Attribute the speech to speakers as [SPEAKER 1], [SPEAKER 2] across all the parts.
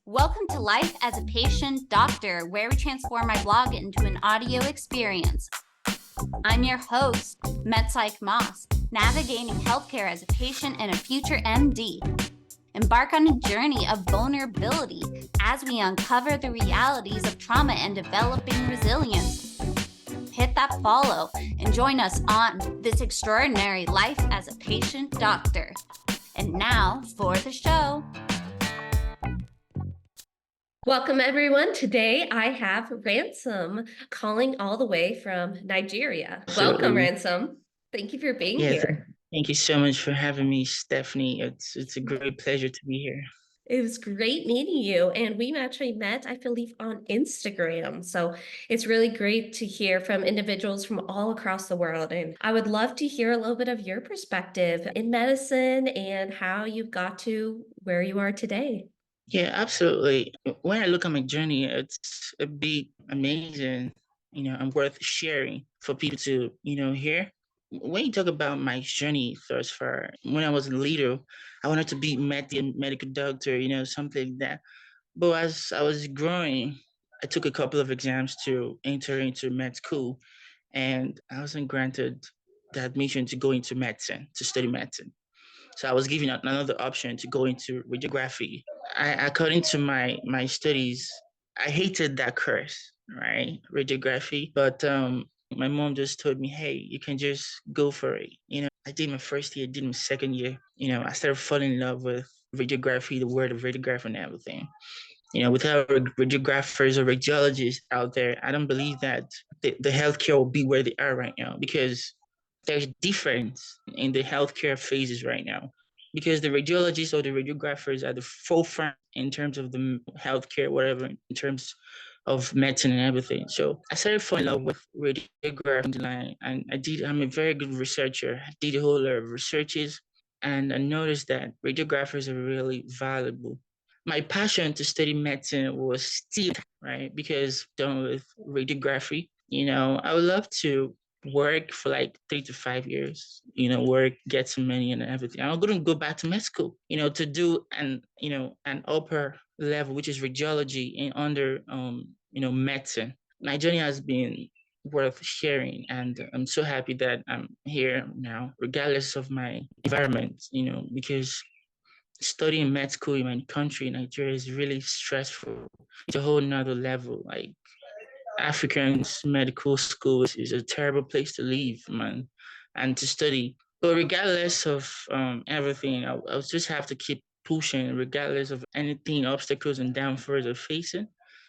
[SPEAKER 1] Welcome to Life as a Patient Doctor, where we transform my blog into an audio experience. I'm your host, MedPsych Moss, navigating healthcare as a patient and a future MD. Embark on a journey of vulnerability as we uncover the realities of trauma and developing resilience. Hit that follow and join us on this extraordinary life as a patient doctor. And now for the show.
[SPEAKER 2] Welcome, everyone. Today, I have Ransom calling all the way from Nigeria.
[SPEAKER 3] Absolutely.
[SPEAKER 2] Welcome, Ransom. Thank you for being here.
[SPEAKER 3] Thank you so much for having me, Stephanie. It's a great pleasure to be here.
[SPEAKER 2] It was great meeting you. And we actually met, I believe, on Instagram. So it's really great to hear from individuals from all across the world. And I would love to hear a little bit of your perspective in medicine and how you've got to where you are today.
[SPEAKER 3] Yeah, absolutely. When I look at my journey, it's a bit amazing, and worth sharing for people to, hear. When you talk about my journey thus far, when I was little, I wanted to be medical doctor, something like that. But as I was growing, I took a couple of exams to enter into med school, and I wasn't granted the admission to go into medicine, to study medicine. So I was given another option to go into radiography. According to my studies, I hated that course, right? Radiography. But my mom just told me, hey, you can just go for it. I did my first year, did my second year. I started falling in love with radiography, the word of radiography and everything. Without radiographers or radiologists out there, I don't believe that the healthcare will be where they are right now, because there's difference in the healthcare phases right now, because the radiologists or the radiographers are the forefront in terms of the healthcare, whatever, in terms of medicine and everything. So I started falling in love with radiography line, and I'm a very good researcher. I did a whole lot of researches, and I noticed that radiographers are really valuable. My passion to study medicine was still, right, because done with radiography. I would love to work for like 3 to 5 years, work, get some money and everything. I'm going to go back to med school, to do an upper level, which is radiology and under, medicine. My journey has been worth sharing, and I'm so happy that I'm here now, regardless of my environment, because studying med school in my country, Nigeria, is really stressful. It's a whole nother level. Like, Africans medical school is a terrible place to live, man, and to study. But regardless of everything, I'll just have to keep pushing, regardless of anything, obstacles and downfalls I'm facing.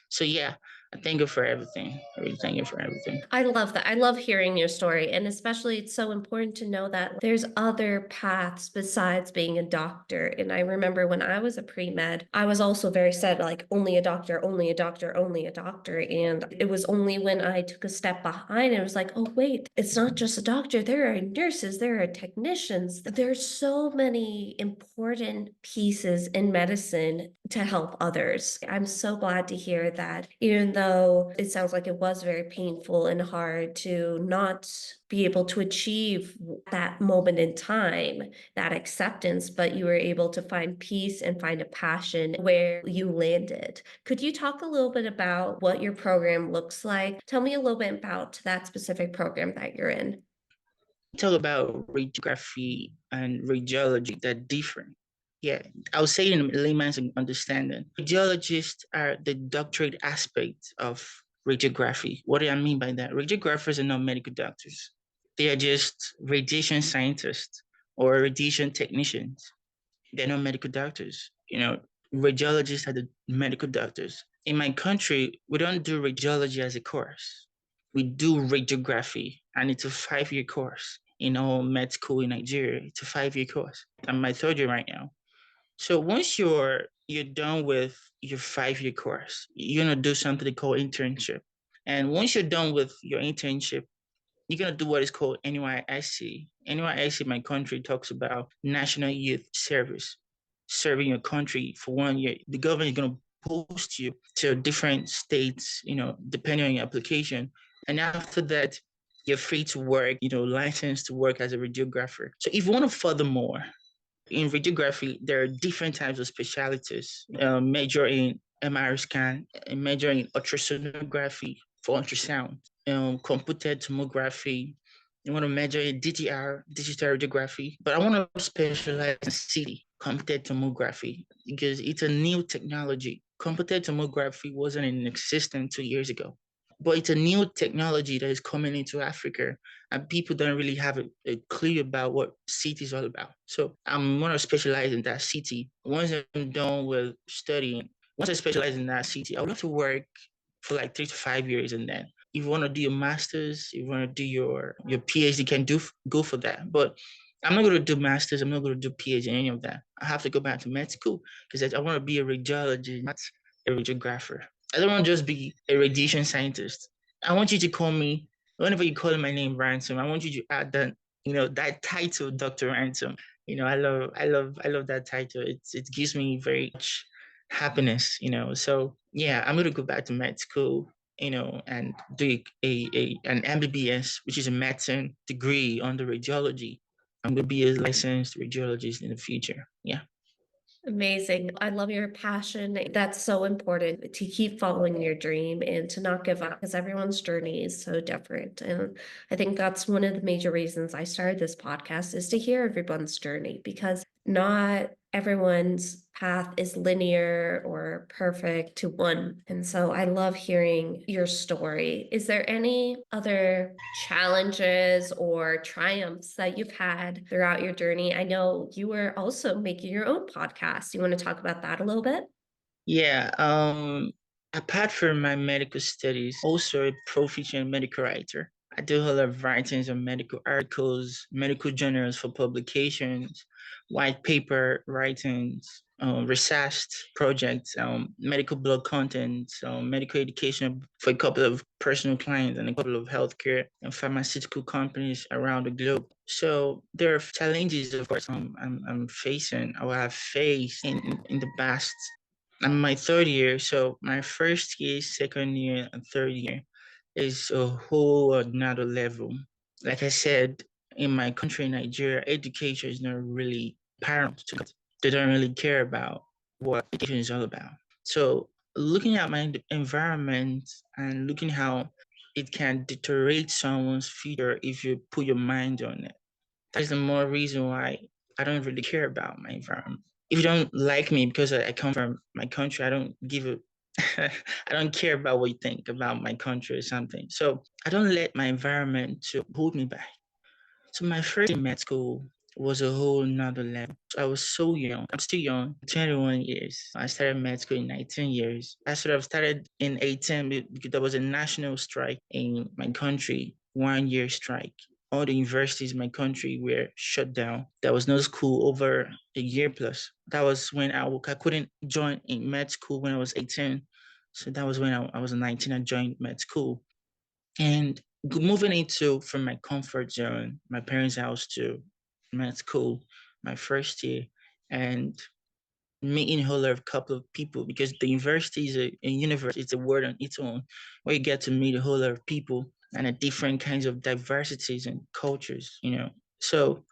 [SPEAKER 3] So yeah, I thank you for everything. I really thank you for everything.
[SPEAKER 2] I love that. I love hearing your story. And especially, it's so important to know that there's other paths besides being a doctor. And I remember when I was a pre-med, I was also very set, like, only a doctor, only a doctor, only a doctor. And it was only when I took a step behind, it was like, oh, wait, it's not just a doctor. There are nurses, there are technicians. There's so many important pieces in medicine to help others. I'm so glad to hear that, even though it sounds like it was very painful and hard to not be able to achieve that moment in time, that acceptance, but you were able to find peace and find a passion where you landed. Could you talk a little bit about what your program looks like? Tell me a little bit about that specific program that you're in.
[SPEAKER 3] Talk about radiography and radiology, they're different. Yeah, I would say in layman's understanding, radiologists are the doctorate aspect of radiography. What do I mean by that? Radiographers are not medical doctors. They are just radiation scientists or radiation technicians. They're not medical doctors. Radiologists are the medical doctors. In my country, we don't do radiology as a course. We do radiography, and it's a 5-year course in all med school in Nigeria. It's a 5-year course. I'm my third year right now. So once you're done with your 5-year course, you're gonna do something they call internship. And once you're done with your internship, you're gonna do what is called NYSC. NYSC in my country talks about National Youth Service, serving your country for 1 year. The government is gonna post you to different states, depending on your application. And after that, you're free to work, licensed to work as a radiographer. So if you want to furthermore, In radiography, there are different types of specialties. Major in MR scan, major in ultrasonography for ultrasound, computed tomography. You want to measure in DTR, digital radiography, but I want to specialize in CT, computed tomography, because it's a new technology. Computed tomography wasn't in existence 2 years ago, but it's a new technology that is coming into Africa, and people don't really have a clue about what CT is all about. So I'm going to specialize in that CT. Once I'm done with studying, once I specialize in that CT, I would love to work for like 3 to 5 years, and then if you want to do your masters, if you want to do your PhD, you can go for that. But I'm not going to do masters. I'm not going to do PhD, any of that. I have to go back to med school because I want to be a radiologist, not a radiographer. I don't want to just be a radiation scientist. I want you to call me, whenever you call my name Ransom, I want you to add that, that title, Dr. Ransom. I love that title. It gives me very much happiness. So yeah, I'm gonna go back to med school, and do an MBBS, which is a medicine degree under radiology. I'm gonna be a licensed radiologist in the future. Yeah.
[SPEAKER 2] Amazing. I love your passion. That's so important to keep following your dream and to not give up because everyone's journey is so different. And I think that's one of the major reasons I started this podcast is to hear everyone's journey because not everyone's path is linear or perfect to one. And so I love hearing your story. Is there any other challenges or triumphs that you've had throughout your journey? I know you were also making your own podcast. You want to talk about that a little bit?
[SPEAKER 3] Yeah. Apart from my medical studies, also a proficient medical writer. I do a lot of writings on medical articles, medical journals for publications, white paper writings, research projects, medical blog content, medical education for a couple of personal clients and a couple of healthcare and pharmaceutical companies around the globe. So there are challenges, of course, I'm facing or have faced in the past. I'm my third year, so my first year, second year, and third year is a whole another level. Like I said, in my country, Nigeria, education is not really paramount to it. They don't really care about what education is all about. So looking at my environment and looking how it can deteriorate someone's future if you put your mind on it. That's the more reason why I don't really care about my environment. If you don't like me because I come from my country, I don't give a I don't care about what you think about my country or something. So I don't let my environment to hold me back. So my first in med school was a whole nother level. I was so young. I'm still young, 21 years. I started med school in 19 years. I should have started in 18 because there was a national strike in my country, 1 year strike. All the universities in my country were shut down. There was no school over a year plus. That was when I couldn't join in med school when I was 18. So that was when I was 19, I joined med school. And moving into from my comfort zone, my parents' house to med school, my first year, and meeting a whole lot of couple of people because the university is a universe, it's a word on its own, where you get to meet a whole lot of people and a different kinds of diversities and cultures. So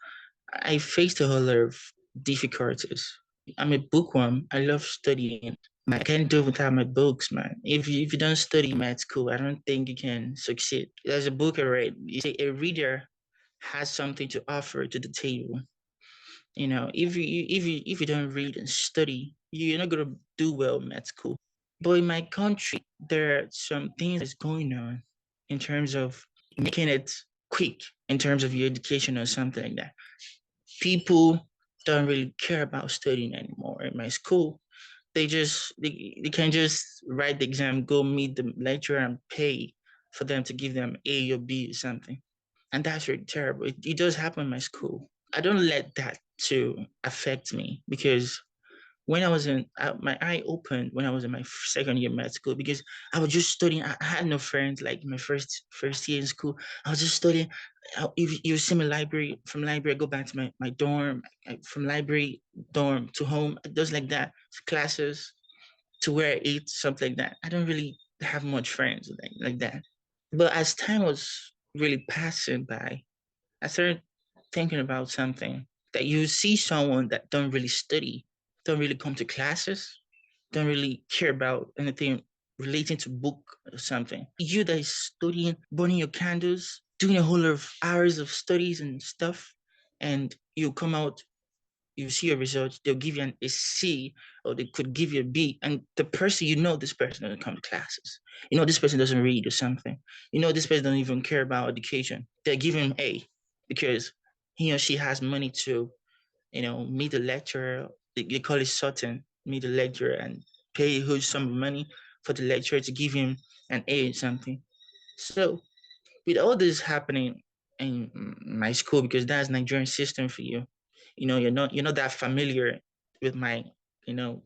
[SPEAKER 3] I faced a whole lot of difficulties. I'm a bookworm. I love studying. I can't do without my books, man. If you don't study med school, I don't think you can succeed. There's a book I read. You say a reader has something to offer to the table. If you don't read and study, you're not gonna do well in med school. But in my country, there are some things that's going on in terms of making it quick in terms of your education or something like that. People don't really care about studying anymore in my school. They can just write the exam, go meet the lecturer and pay for them to give them A or B or something. And that's really terrible. It does happen in my school. I don't let that to affect me because when I was my eye opened when I was in my second year med school because I was just studying. I had no friends like my first year in school. I was just studying. If you see my library, from library, I go back to my dorm, from library, dorm to home, just like that, to classes, to where I eat, something like that. I don't really have much friends like that. But as time was really passing by, I started thinking about something. that you see someone that don't really study, don't really come to classes, don't really care about anything relating to book or something. You that is studying, burning your candles, doing a whole lot of hours of studies and stuff, and you come out, you see your results, they'll give you a C, or they could give you a B. And the person, this person doesn't come to classes. This person doesn't read or something. This person doesn't even care about education. They're giving him A because he or she has money to, meet the lecturer. They call it sorting, meet the lecturer and pay a huge sum of money for the lecturer to give him an A or something. So with all this happening in my school, because that's Nigerian system for you, you're not that familiar with my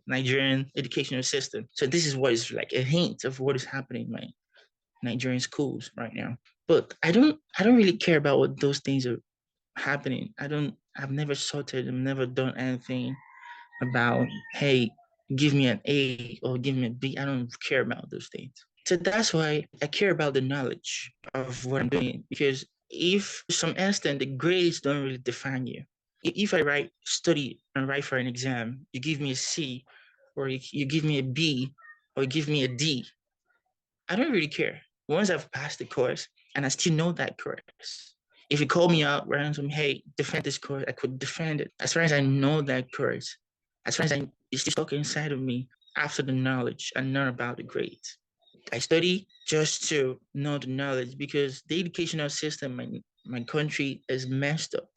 [SPEAKER 3] Nigerian educational system. So this is what is like a hint of what is happening in my Nigerian schools right now. But I don't really care about what those things are happening. I've never sorted, I've never done anything about, hey, give me an A or give me a B. I don't care about those things. So that's why I care about the knowledge of what I'm doing. Because if to some extent the grades don't really define you. If I study and write for an exam, you give me a C, or you give me a B, or you give me a D, I don't really care. Once I've passed the course and I still know that course, if you call me out, Ransom, hey, defend this course, I could defend it. As far as I know that course, as far as it's still stuck inside of me after the knowledge and not about the grades. I study just to know the knowledge because the educational system in my country is messed up.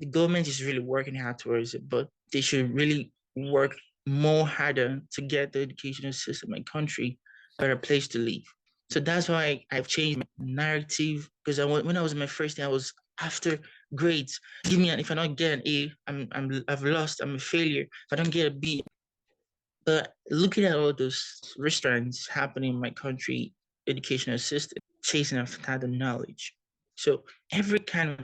[SPEAKER 3] The government is really working hard towards it, but they should really work more harder to get the educational system in my country a better place to live. So that's why I've changed my narrative because when I was in my first year, I was after grades. Give me if I don't get an A, I've lost. I'm a failure. If I don't get a B, but looking at all those restaurants happening in my country, educational system, chasing after the knowledge. So every kind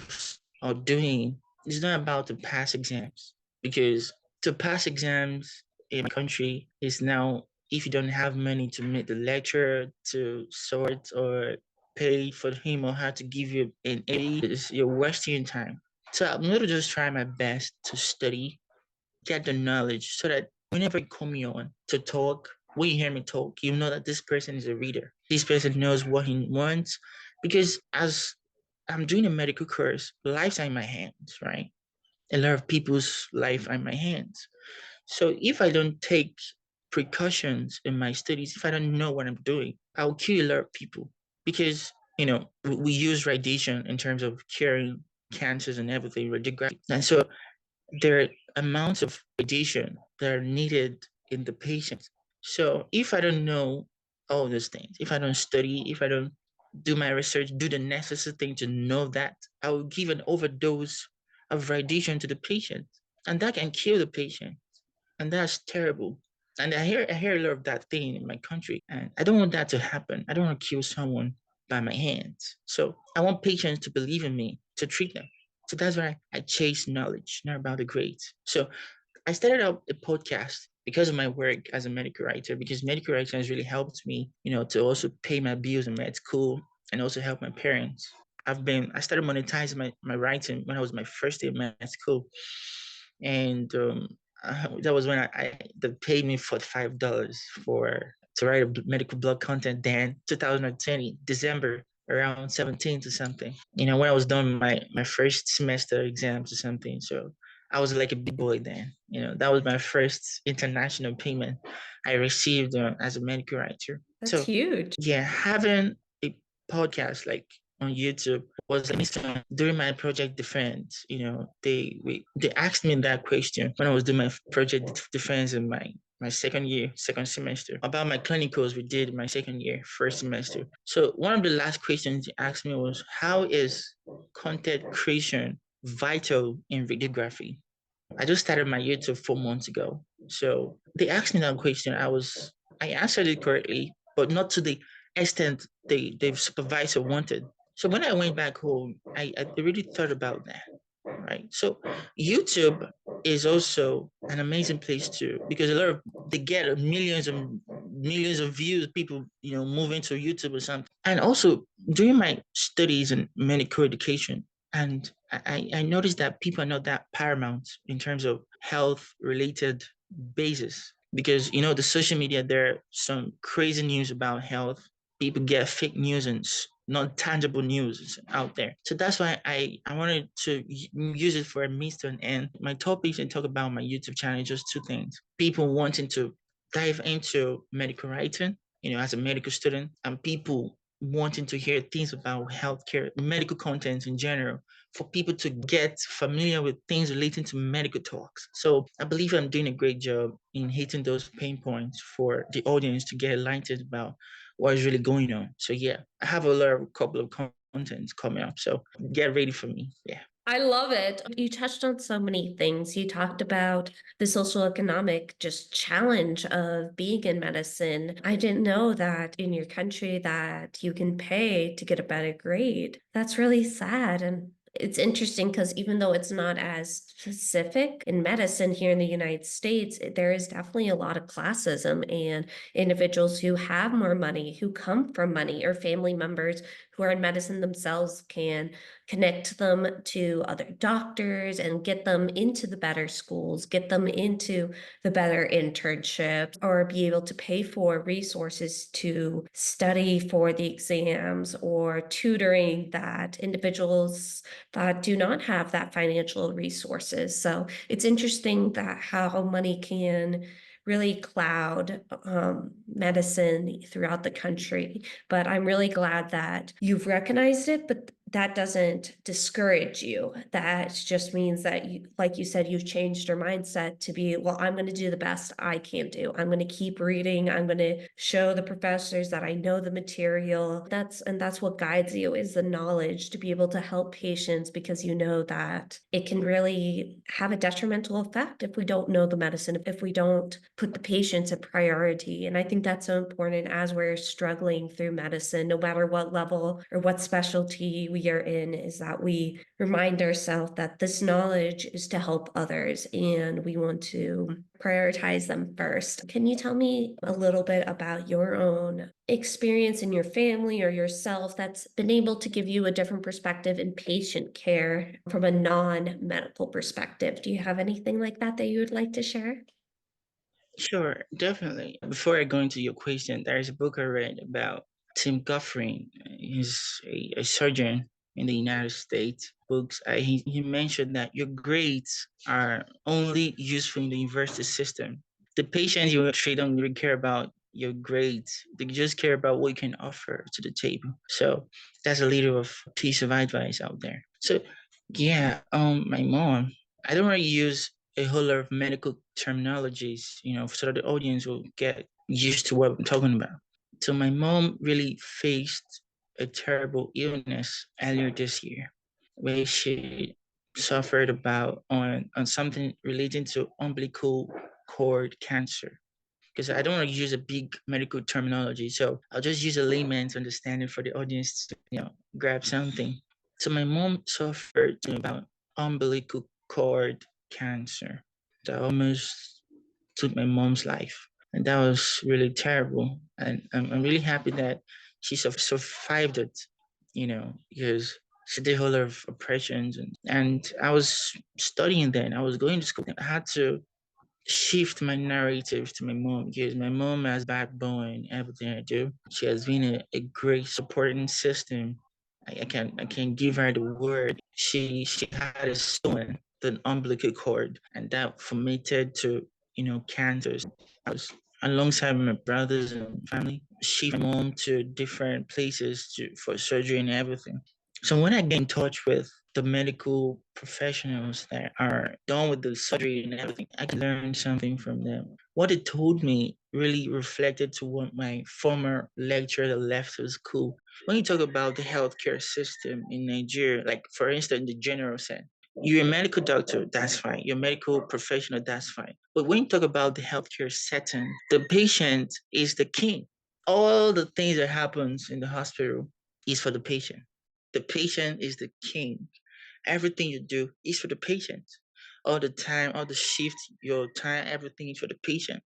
[SPEAKER 3] of doing is not about to pass exams because to pass exams in my country is now if you don't have money to meet the lecturer to sort or pay for him or her to give you an A, you're wasting your time. So I'm going to just try my best to study, get the knowledge so that whenever you call me on to talk, when you hear me talk, you know that this person is a reader. This person knows what he wants. Because as I'm doing a medical course, lives are in my hands, right? A lot of people's life are in my hands. So if I don't take precautions in my studies, if I don't know what I'm doing, I'll kill a lot of people. Because, we use radiation in terms of curing cancers and everything, radiography. And so there are amounts of radiation that are needed in the patient. So if I don't know all those things, if I don't study, if I don't do my research, do the necessary thing to know that, I will give an overdose of radiation to the patient. And that can kill the patient. And that's terrible. And I hear a lot of that thing in my country. And I don't want that to happen. I don't want to kill someone by my hands. So I want patients to believe in me, to treat them. So that's why I chase knowledge, not about the grades. So I started out a podcast because of my work as a medical writer, because medical writing has really helped me, to also pay my bills in med school and also help my parents. I started monetizing my writing when I was my first year in med school. And that was when they paid me $45 to write a medical blog content then 2020 December around 17th or something. When I was done my first semester exams or something. So I was like a big boy then. That was my first international payment I received as a medical writer.
[SPEAKER 2] That's
[SPEAKER 3] So
[SPEAKER 2] huge.
[SPEAKER 3] yeah, having a podcast like on YouTube was like during my project defense. They asked me that question when I was doing my project defense in my second year, second semester, about my clinicals we did in my second year, first semester. So one of the last questions he asked me was, how is content creation vital in radiography? I just started my YouTube 4 months ago. So they asked me that question. I answered it correctly, but not to the extent the supervisor wanted. So when I went back home, I really thought about that. Right. So YouTube is also an amazing place too, because a lot of they get millions and millions of views, people, moving to YouTube or something. And also during my studies in medical education, And I noticed that people are not that paramount in terms of health related basis because, the social media, there are some crazy news about health. People get fake news and not tangible news out there. So that's why I wanted to use it for a means to an end. My topics and talk about my YouTube channel is just two things. People wanting to dive into medical writing, as a medical student, and people wanting to hear things about healthcare, medical content in general, for people to get familiar with things relating to medical talks. So I believe I'm doing a great job in hitting those pain points for the audience to get enlightened about what is really going on. So yeah, I have a couple of contents coming up. So get ready for me. Yeah.
[SPEAKER 2] I love it. You touched on so many things. You talked about the social economic just challenge of being in medicine. I didn't know that in your country that you can pay to get a better grade. That's really sad. And it's interesting because even though it's not as specific in medicine here in the United States, there is definitely a lot of classism and individuals who have more money, who come from money, or family members who are in medicine themselves can connect them to other doctors and get them into the better schools, get them into the better internships, or be able to pay for resources to study for the exams or tutoring that individuals that do not have that financial resources. So it's interesting that how money can really cloud medicine throughout the country. But I'm really glad that you've recognized it, but that doesn't discourage you. That just means that you, like you said, you've changed your mindset to be, well, I'm going to do the best I can do. I'm going to keep reading. I'm going to show the professors that I know the material. That's what guides you, is the knowledge to be able to help patients, because you know that it can really have a detrimental effect if we don't know the medicine, if we don't put the patients a priority. And I think that's so important as we're struggling through medicine, no matter what level or what specialty we are in, is that we remind ourselves that this knowledge is to help others and we want to prioritize them first. Can you tell me a little bit about your own experience in your family or yourself that's been able to give you a different perspective in patient care from a non-medical perspective? Do you have anything like that that you would like to share?
[SPEAKER 3] Sure, definitely. Before I go into your question, there is a book I read about Tim Guthrie. He's a surgeon in the United States. He mentioned that your grades are only useful in the university system. The patients you treat don't really care about your grades. They just care about what you can offer to the table. So that's a little of piece of advice out there. So yeah, my mom, I don't really use a whole lot of medical terminologies, so that the audience will get used to what I'm talking about. So my mom really faced a terrible illness earlier this year, where she suffered about on something relating to umbilical cord cancer. Because I don't want to use a big medical terminology, so I'll just use a layman's understanding for the audience to, grab something. So my mom suffered about umbilical cord cancer that almost took my mom's life. And that was really terrible. And I'm really happy that she survived it, because she did a whole lot of operations. And I was studying then, I was going to school. I had to shift my narrative to my mom because my mom has backbone in everything I do. She has been a great supporting system. I can give her the word. She had a stolen the umbilical cord, and that formated to cancers. I was alongside my brothers and family, shift my mom to different places for surgery and everything. So when I get in touch with the medical professionals that are done with the surgery and everything, I can learn something from them. What it told me really reflected to what my former lecturer that left the school. When you talk about the healthcare system in Nigeria, like for instance, the general sense, you're a medical doctor, that's fine. You're a medical professional, that's fine. But when you talk about the healthcare setting, the patient is the king. All the things that happens in the hospital is for the patient. The patient is the king. Everything you do is for the patient. All the time, all the shift, your time, everything is for the patient.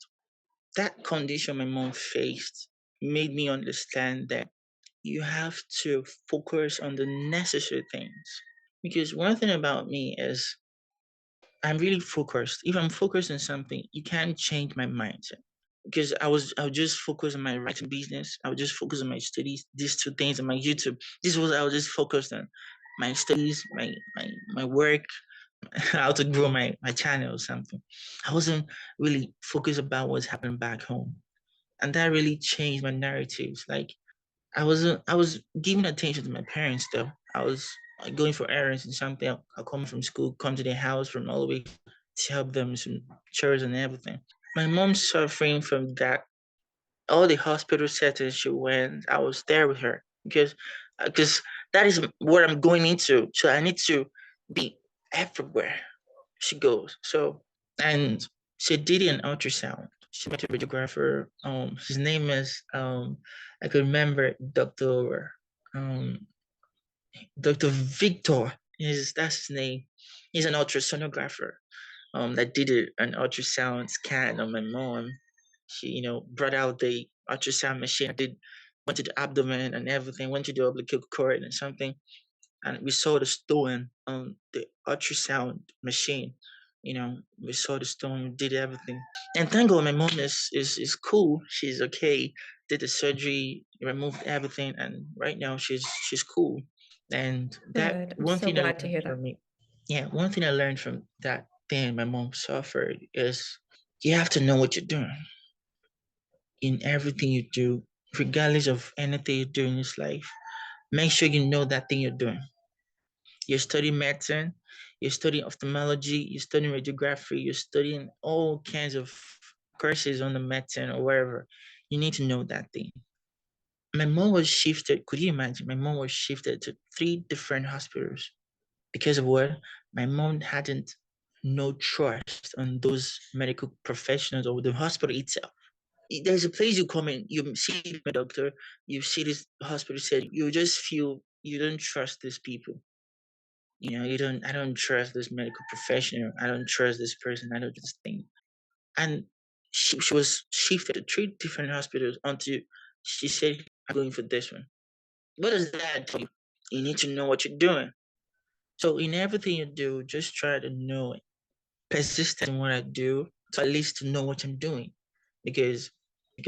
[SPEAKER 3] That condition my mom faced made me understand that you have to focus on the necessary things. Because one thing about me is I'm really focused. If I'm focused on something, you can't change my mindset. Because I was just focus on my writing business. I would just focus on my studies, these two things, and my YouTube. This was I was just focused on my studies, my work, how to grow my channel or something. I wasn't really focused about what's happening back home. And that really changed my narratives. Like I was giving attention to my parents though. I was going for errands and something. I'll come from school, come to their house from all the way to help them some chores and everything. My mom's suffering from that. All the hospital settings she went, I was there with her because that is what I'm going into. So I need to be everywhere she goes. So and she did an ultrasound. She met a radiographer. His name is I could remember um Dr. Victor. Is that's his name. He's an ultrasonographer. That did an ultrasound scan on my mom. She, brought out the ultrasound machine, did went to the abdomen and everything, went to the umbilical cord and something, and we saw the stone on the ultrasound machine. We saw the stone, we did everything. And thank God my mom is cool. She's okay. Did the surgery, removed everything, and right now she's cool. And that
[SPEAKER 2] Good. I'm
[SPEAKER 3] one
[SPEAKER 2] so
[SPEAKER 3] thing I
[SPEAKER 2] glad to
[SPEAKER 3] learned
[SPEAKER 2] hear that.
[SPEAKER 3] from me, yeah, one thing I learned from that thing my mom suffered is you have to know what you're doing in everything you do, regardless of anything you do in this life. Make sure you know that thing you're doing. You're studying medicine, you're studying ophthalmology, you're studying radiography, you're studying all kinds of courses on the medicine or wherever. You need to know that thing. My mom was shifted. Could you imagine? My mom was shifted to three different hospitals because of what? My mom hadn't no trust on those medical professionals or the hospital itself. There's a place you come in, you see the doctor, you see this hospital said, you just feel you don't trust these people. I don't trust this medical professional. I don't trust this person. I don't just think. And she was shifted to three different hospitals until she said, I'm going for this one. What does that tell you? You need to know what you're doing. So in everything you do, just try to know it. Persistent in what I do, so at least to know what I'm doing. Because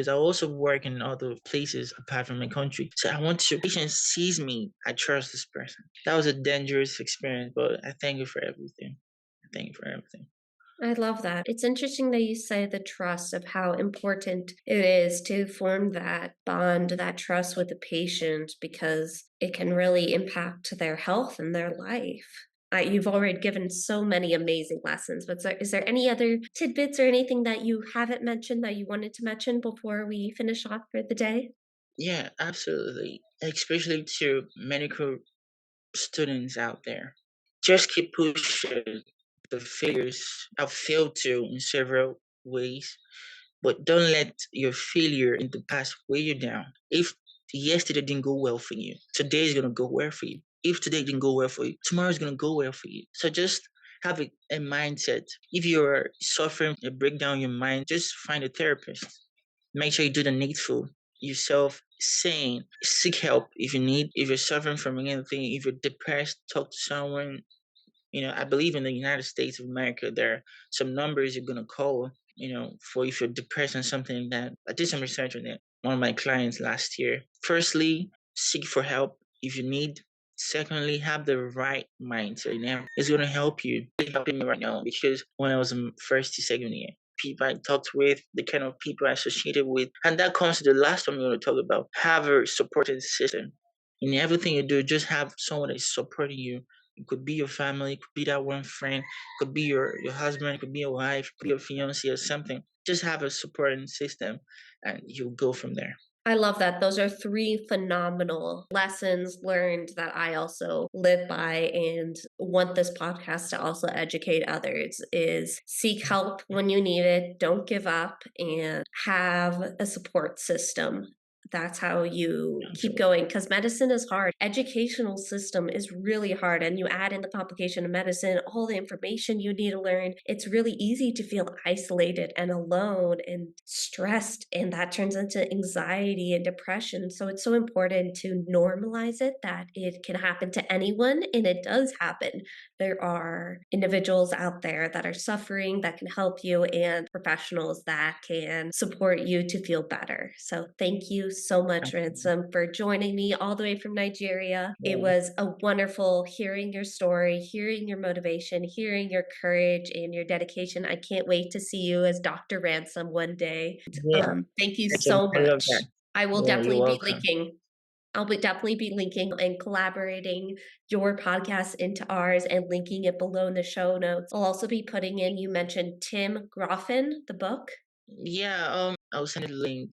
[SPEAKER 3] I also work in other places apart from my country. So I want to patient sees me, I trust this person. That was a dangerous experience, but I thank you for everything. I thank you for everything.
[SPEAKER 2] I love that. It's interesting that you say the trust of how important it is to form that bond, that trust with the patient, because it can really impact their health and their life. You've already given so many amazing lessons, but is there any other tidbits or anything that you haven't mentioned that you wanted to mention before we finish off for the day?
[SPEAKER 3] Yeah, absolutely. Especially to medical students out there. Just keep pushing. The failures I've failed to in several ways, but don't let your failure in the past weigh you down. If yesterday didn't go well for you, today is gonna go well for you. If today didn't go well for you, tomorrow is gonna go well for you. So just have a mindset. If you're suffering a breakdown in your mind, just find a therapist. Make sure you do the needful. Yourself sane. Seek help if you need. If you're suffering from anything, if you're depressed, talk to someone. I believe in the United States of America, there are some numbers you're gonna call, for if you're depressed and something like that. I did some research on it. One of my clients last year. Firstly, seek for help if you need. Secondly, have the right mindset. It's gonna help you. It's helping me right now because when I was in first to second year, people I talked with, the kind of people I associated with, and that comes to the last one we're gonna talk about. Have a supporting system. In everything you do, just have someone that is supporting you. It could be your family, it could be that one friend, it could be your husband, it could be your wife, it could be your fiance or something. Just have a supporting system and you'll go from there.
[SPEAKER 2] I love that. Those are three phenomenal lessons learned that I also live by and want this podcast to also educate others is seek help when you need it, don't give up, and have a support system that's how you keep
[SPEAKER 3] Absolutely.
[SPEAKER 2] going, because medicine is hard. Educational system is really hard, and you add in the complication of medicine, all the information you need to learn. It's really easy to feel isolated and alone and stressed, and that turns into anxiety and depression. So it's so important to normalize it, that it can happen to anyone, and it does happen. There are individuals out there that are suffering that can help you, and professionals that can support you to feel better. So thank you so much, Ransom, for joining me all the way from Nigeria. It
[SPEAKER 3] Yeah.
[SPEAKER 2] was a wonderful hearing your story, hearing your motivation, hearing your courage and your dedication. I can't wait to see you as Dr. Ransom one day.
[SPEAKER 3] Yeah.
[SPEAKER 2] Thank you
[SPEAKER 3] Thank you.
[SPEAKER 2] so
[SPEAKER 3] I love that.
[SPEAKER 2] much. I will
[SPEAKER 3] Yeah, you're
[SPEAKER 2] definitely be
[SPEAKER 3] welcome.
[SPEAKER 2] linking. I'll definitely be linking and collaborating your podcast into ours and linking it below in the show notes. I'll also be putting in, you mentioned Tim Groffin, the book.
[SPEAKER 3] Yeah, I'll send a link.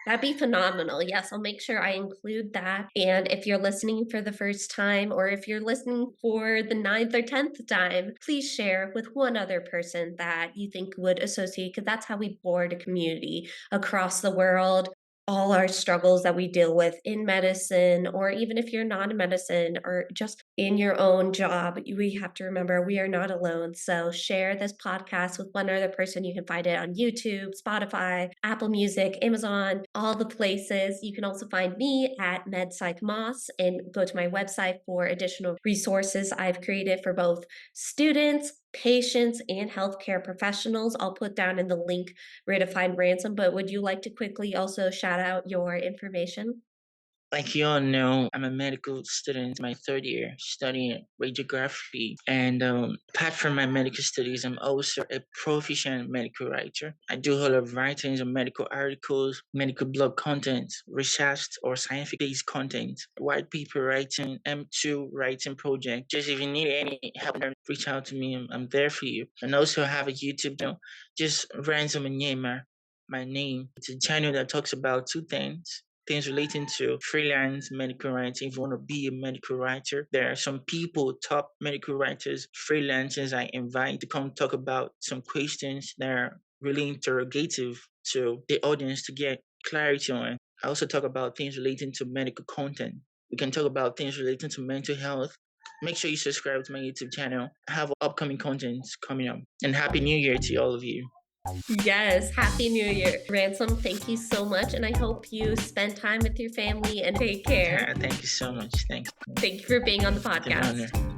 [SPEAKER 2] That'd be phenomenal. Yes, I'll make sure I include that. And if you're listening for the first time, or if you're listening for the 9th or 10th time, please share with one other person that you think would associate, because that's how we board a community across the world. All our struggles that we deal with in medicine, or even if you're not in medicine or just in your own job, we have to remember we are not alone. So share this podcast with one other person. You can find it on YouTube, Spotify, Apple Music, Amazon, all the places. You can also find me at MedPsychMoss, and go to my website for additional resources I've created for both students, patients, and healthcare professionals. I'll put down in the link where to find Ransom, but would you like to quickly also shout out your information?
[SPEAKER 3] Like you all know, I'm a medical student, my third year, studying radiography. And apart from my medical studies, I'm also a proficient medical writer. I do a lot of writings on medical articles, medical blog content, research or scientific-based content, white paper writing, M2 writing project. Just if you need any help, reach out to me. I'm there for you. And also I have a YouTube channel, just Ransom and Yema, my name. It's a channel that talks about two things relating to freelance medical writing. If you want to be a medical writer, there are some people, top medical writers, freelancers I invite to come talk about some questions that are really interrogative to the audience to get clarity on. I also talk about things relating to medical content. We can talk about things relating to mental health. Make sure you subscribe to my YouTube channel. I have upcoming contents coming up. And Happy New Year to all of you.
[SPEAKER 2] Yes, Happy New Year. Ransom, thank you so much, and I hope you spend time with your family and take care.
[SPEAKER 3] Thank you so much. Thanks.
[SPEAKER 2] Thank you for being on the
[SPEAKER 3] It's an honor.
[SPEAKER 2] podcast.